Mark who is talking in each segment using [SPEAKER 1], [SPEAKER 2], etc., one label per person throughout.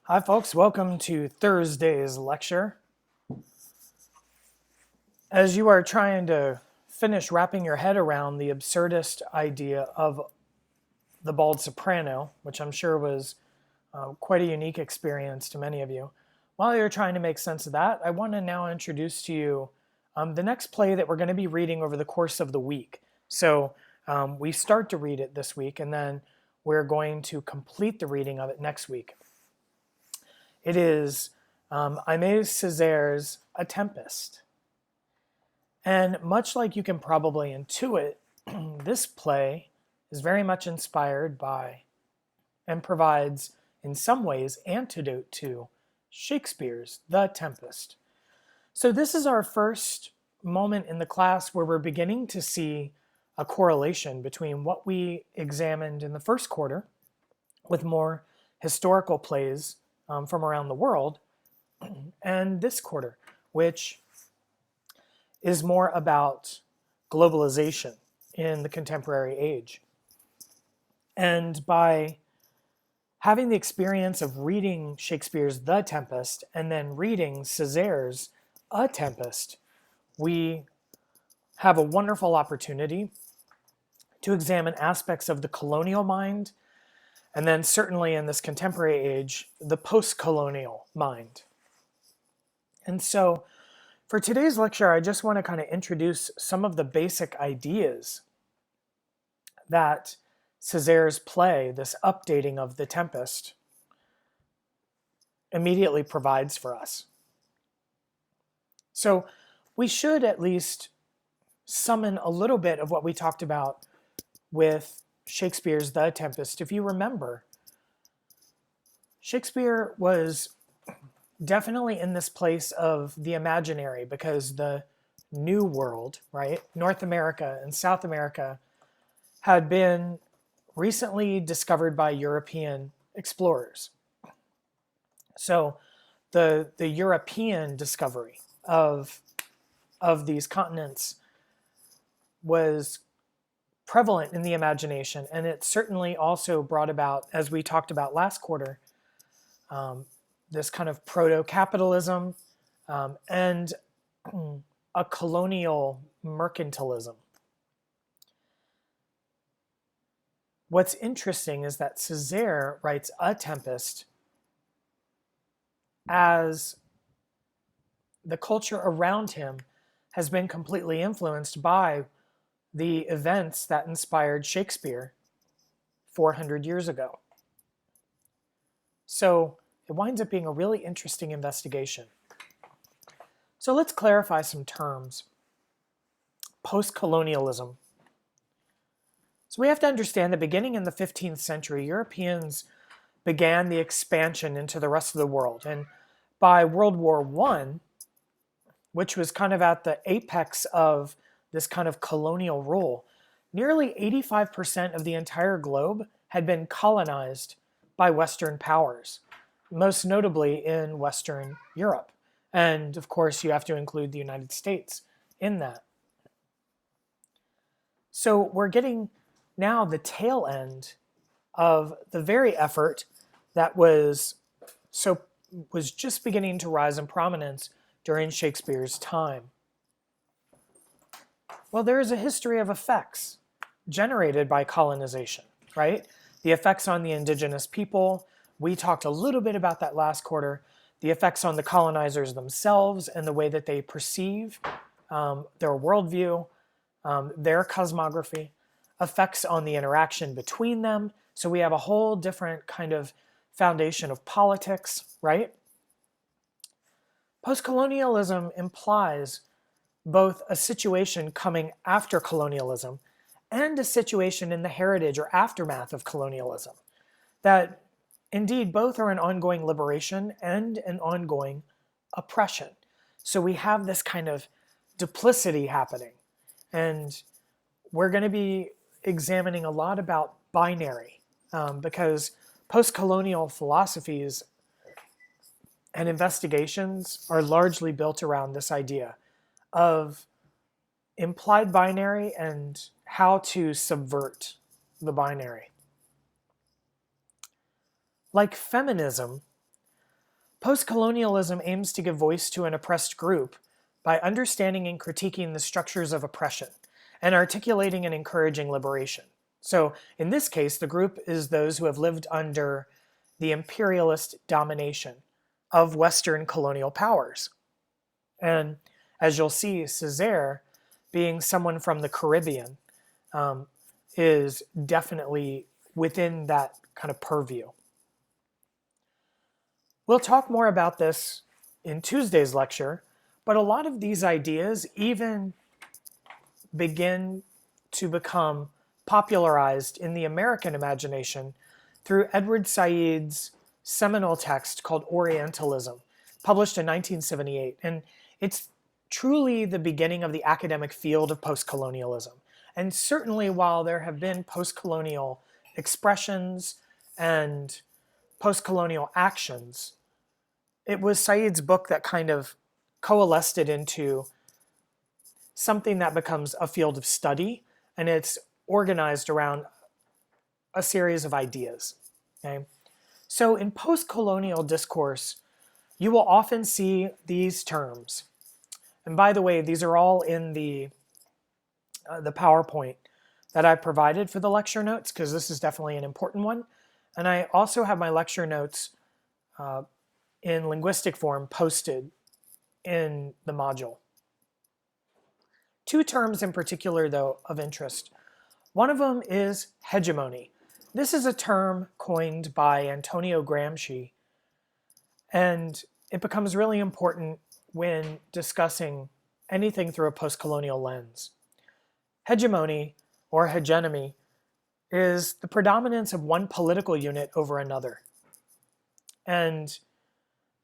[SPEAKER 1] Hi, folks. Welcome to Thursday's lecture. As you are trying to finish wrapping your head around the absurdist idea of the bald soprano, which I'm sure was quite a unique experience to many of you, while you're trying to make sense of that, I want to now introduce to you the next play that we're going to be reading over the course of the week. So we start to read it this week, and then we're going to complete the reading of it next week. It is Aimé Césaire's A Tempest. And much like you can probably intuit, this play is very much inspired by and provides, in some ways, antidote to Shakespeare's The Tempest. So this is our first moment in the class where we're beginning to see a correlation between what we examined in the first quarter with more historical plays from around the world, and this quarter, which is more about globalization in the contemporary age. And by having the experience of reading Shakespeare's The Tempest and then reading Césaire's A Tempest, we have a wonderful opportunity to examine aspects of the colonial mind, and then certainly in this contemporary age, the post-colonial mind. And so for today's lecture, I just want to kind of introduce some of the basic ideas that Césaire's play, this updating of The Tempest, immediately provides for us. So we should at least summon a little bit of what we talked about with Shakespeare's The Tempest. If you remember, Shakespeare was definitely in this place of the imaginary because the New World, right, North America and South America, had been recently discovered by European explorers. So the European discovery of these continents was prevalent in the imagination, and it certainly also brought about, as we talked about last quarter, this kind of proto-capitalism and a colonial mercantilism. What's interesting is that Césaire writes A Tempest as the culture around him has been completely influenced by the events that inspired Shakespeare 400 years ago. So it winds up being a really interesting investigation. So let's clarify some terms. Post-colonialism. So we have to understand that beginning in the 15th century, Europeans began the expansion into the rest of the world. And by World War I, which was kind of at the apex of this kind of colonial rule, nearly 85% of the entire globe had been colonized by Western powers, most notably in Western Europe. And of course, you have to include the United States in that. So we're getting now the tail end of the very effort that was just beginning to rise in prominence during Shakespeare's time. Well, there is a history of effects generated by colonization, right? The effects on the indigenous people. We talked a little bit about that last quarter. The effects on the colonizers themselves and the way that they perceive their worldview, their cosmography, effects on the interaction between them. So we have a whole different kind of foundation of politics, right? Post-colonialism implies both a situation coming after colonialism and a situation in the heritage or aftermath of colonialism. That indeed both are an ongoing liberation and an ongoing oppression. So we have this kind of duplicity happening. And we're going to be examining a lot about binary because post-colonial philosophies and investigations are largely built around this idea of implied binary and how to subvert the binary. Like feminism, Post-colonialism aims to give voice to an oppressed group by understanding and critiquing the structures of oppression and articulating and encouraging liberation. So in this case, the group is those who have lived under the imperialist domination of Western colonial powers. And as you'll see, Césaire, being someone from the Caribbean, is definitely within that kind of purview. We'll talk more about this in Tuesday's lecture, but a lot of these ideas even begin to become popularized in the American imagination through Edward Said's seminal text called Orientalism, published in 1978. And it's truly the beginning of the academic field of post-colonialism. And certainly while there have been post-colonial expressions and post-colonial actions, it was Said's book that kind of coalesced it into something that becomes a field of study, and it's organized around a series of ideas. Okay? So in post-colonial discourse, you will often see these terms. And by the way, these are all in the PowerPoint that I provided for the lecture notes, because this is definitely an important one. And I also have my lecture notes in linguistic form posted in the module. Two terms in particular, though, of interest. One of them is hegemony. This is a term coined by Antonio Gramsci, and it becomes really important when discussing anything through a post-colonial lens. Hegemony, or hegemony, is the predominance of one political unit over another. And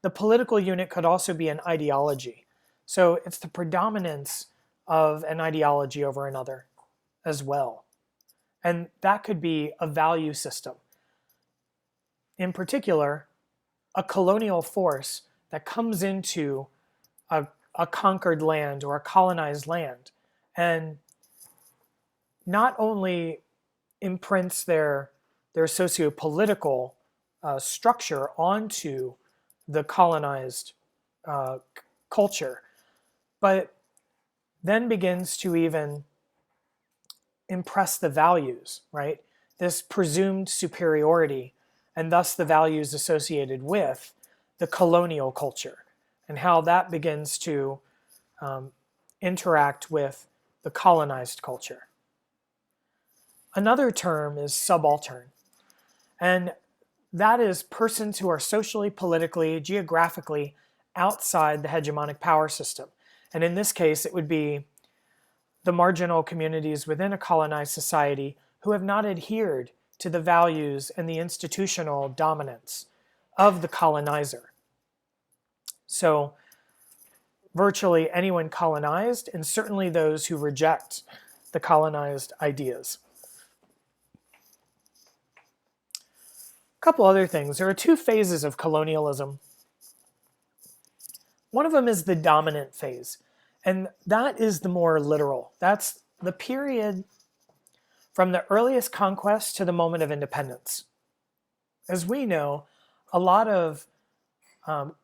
[SPEAKER 1] the political unit could also be an ideology. So it's the predominance of an ideology over another as well. And that could be a value system. In particular, a colonial force that comes into a conquered land or a colonized land and not only imprints their socio-political structure onto the colonized culture, but then begins to even impress the values, right? This presumed superiority, and thus the values associated with the colonial culture, and how that begins to interact with the colonized culture. Another term is subaltern, and that is persons who are socially, politically, geographically outside the hegemonic power system. And in this case, it would be the marginal communities within a colonized society who have not adhered to the values and the institutional dominance of the colonizer. So virtually anyone colonized, and certainly those who reject the colonized ideas. A couple other things. There are two phases of colonialism. One of them is the dominant phase, and that is the more literal. That's the period from the earliest conquest to the moment of independence. As we know, a lot of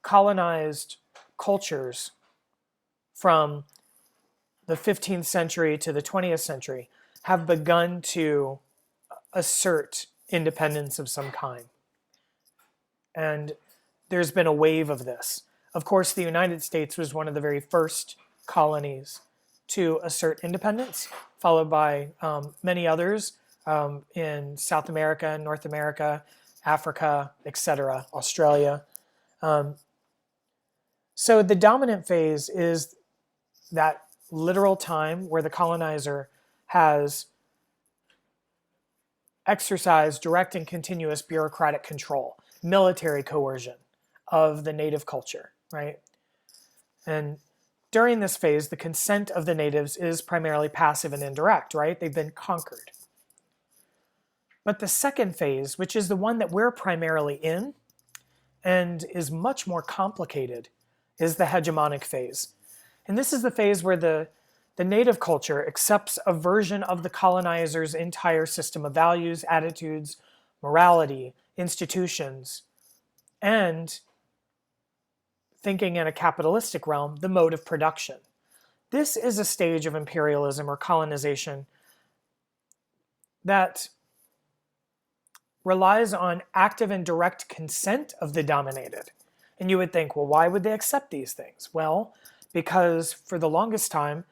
[SPEAKER 1] colonized cultures from the 15th century to the 20th century have begun to assert independence of some kind. And there's been a wave of this. Of course, the United States was one of the very first colonies to assert independence, followed by many others in South America, North America, Africa, etc., Australia. So the dominant phase is that literal time where the colonizer has exercised direct and continuous bureaucratic control, military coercion of the native culture, right? And during this phase, the consent of the natives is primarily passive and indirect, right? They've been conquered. But the second phase, which is the one that we're primarily in and is much more complicated, is the hegemonic phase. And this is the phase where the native culture accepts a version of the colonizer's entire system of values, attitudes, morality, institutions, and thinking in a capitalistic realm, the mode of production. This is a stage of imperialism or colonization that relies on active and direct consent of the dominated. And you would think, well, why would they accept these things? Well, because for the longest time,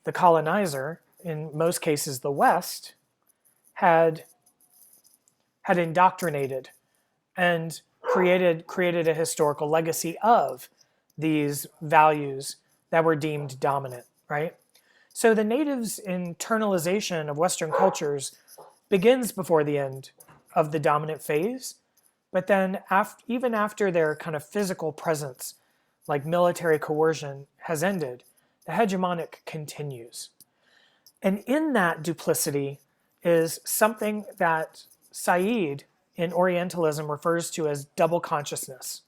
[SPEAKER 1] the colonizer, in most cases the West, had indoctrinated and created a historical legacy of these values that were deemed dominant, right? So the natives' internalization of Western cultures begins before the end of the dominant phase, but then even after their kind of physical presence, like military coercion, has ended, the hegemonic continues. And in that duplicity is something that Said in Orientalism refers to as double consciousness.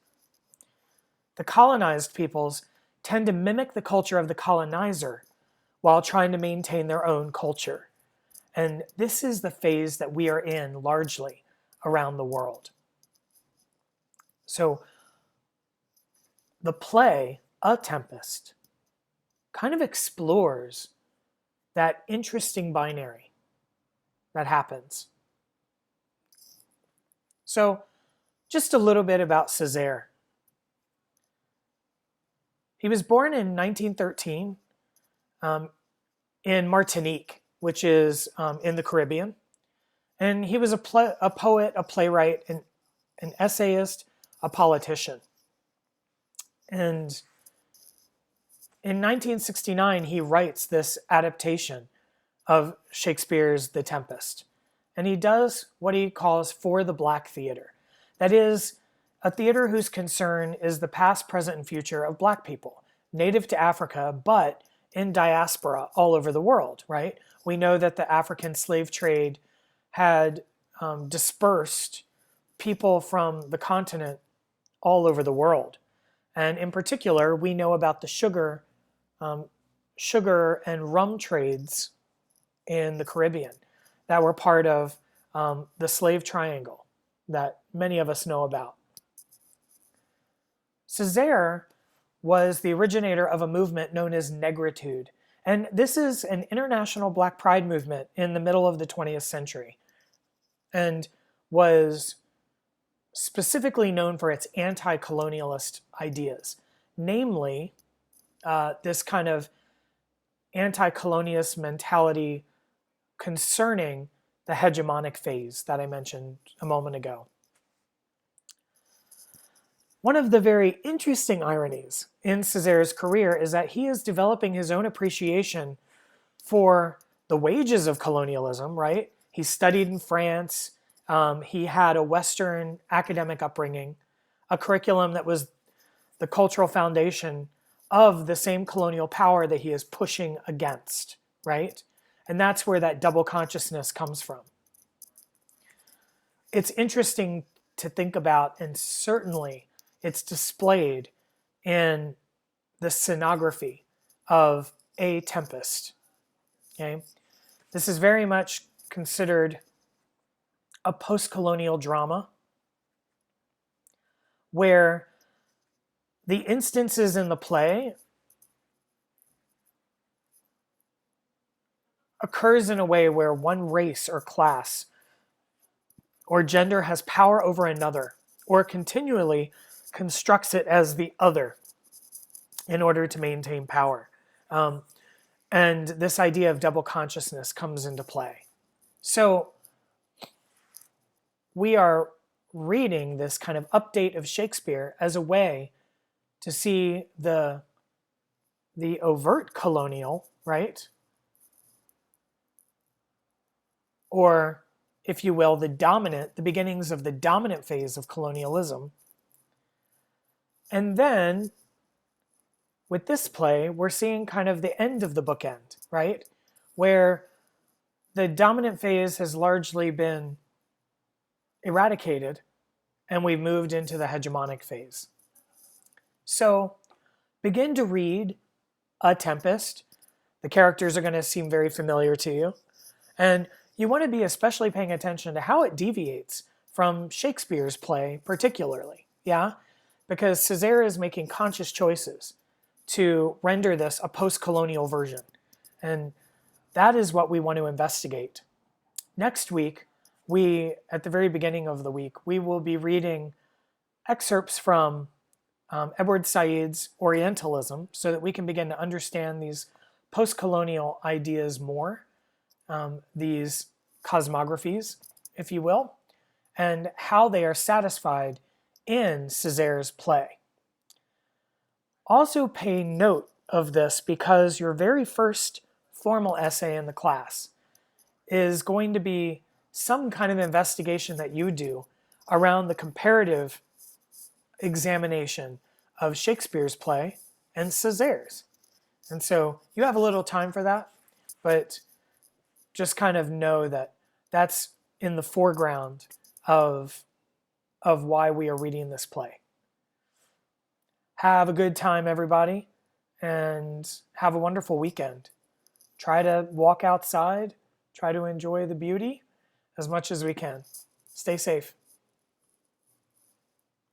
[SPEAKER 1] The colonized peoples tend to mimic the culture of the colonizer while trying to maintain their own culture. And this is the phase that we are in largely around the world. So the play, A Tempest, kind of explores that interesting binary that happens. So just a little bit about Césaire. He was born in 1913 in Martinique, which is in the Caribbean. And he was a poet, a playwright, an essayist, a politician. And in 1969, he writes this adaptation of Shakespeare's The Tempest. And he does what he calls For the Black Theater. That is, a theater whose concern is the past, present, and future of Black people, native to Africa, but in diaspora all over the world, right? We know that the African slave trade had dispersed people from the continent all over the world. And in particular, we know about the sugar and rum trades in the Caribbean that were part of the slave triangle that many of us know about. Césaire was the originator of a movement known as Negritude. And this is an international Black Pride movement in the middle of the 20th century and was specifically known for its anti-colonialist ideas, namely this kind of anti-colonialist mentality concerning the hegemonic phase that I mentioned a moment ago. One of the very interesting ironies in Césaire's career is that he is developing his own appreciation for the wages of colonialism, right? He studied in France. He had a Western academic upbringing, a curriculum that was the cultural foundation of the same colonial power that he is pushing against, right? And that's where that double consciousness comes from. It's interesting to think about, and certainly it's displayed in the scenography of A Tempest. Okay? This is very much considered a post-colonial drama where the instances in the play occurs in a way where one race or class or gender has power over another, or continually constructs it as the other in order to maintain power. And this idea of double consciousness comes into play. So we are reading this kind of update of Shakespeare as a way to see the overt colonial, right? Or, if you will, the beginnings of the dominant phase of colonialism. And then, with this play, we're seeing kind of the end of the bookend, right? Where the dominant phase has largely been eradicated, and we've moved into the hegemonic phase. So, begin to read A Tempest. The characters are going to seem very familiar to you. And you want to be especially paying attention to how it deviates from Shakespeare's play particularly, yeah? because Césaire is making conscious choices to render this a post-colonial version. And that is what we want to investigate. Next week, at the very beginning of the week, we will be reading excerpts from Edward Said's Orientalism so that we can begin to understand these post-colonial ideas more, these cosmographies, if you will, and how they are satisfied in Césaire's play. Also pay note of this because your very first formal essay in the class is going to be some kind of investigation that you do around the comparative examination of Shakespeare's play and Césaire's. And so you have a little time for that, but just kind of know that that's in the foreground of why we are reading this play. Have a good time, everybody, and have a wonderful weekend. Try to walk outside, try to enjoy the beauty as much as we can. Stay safe.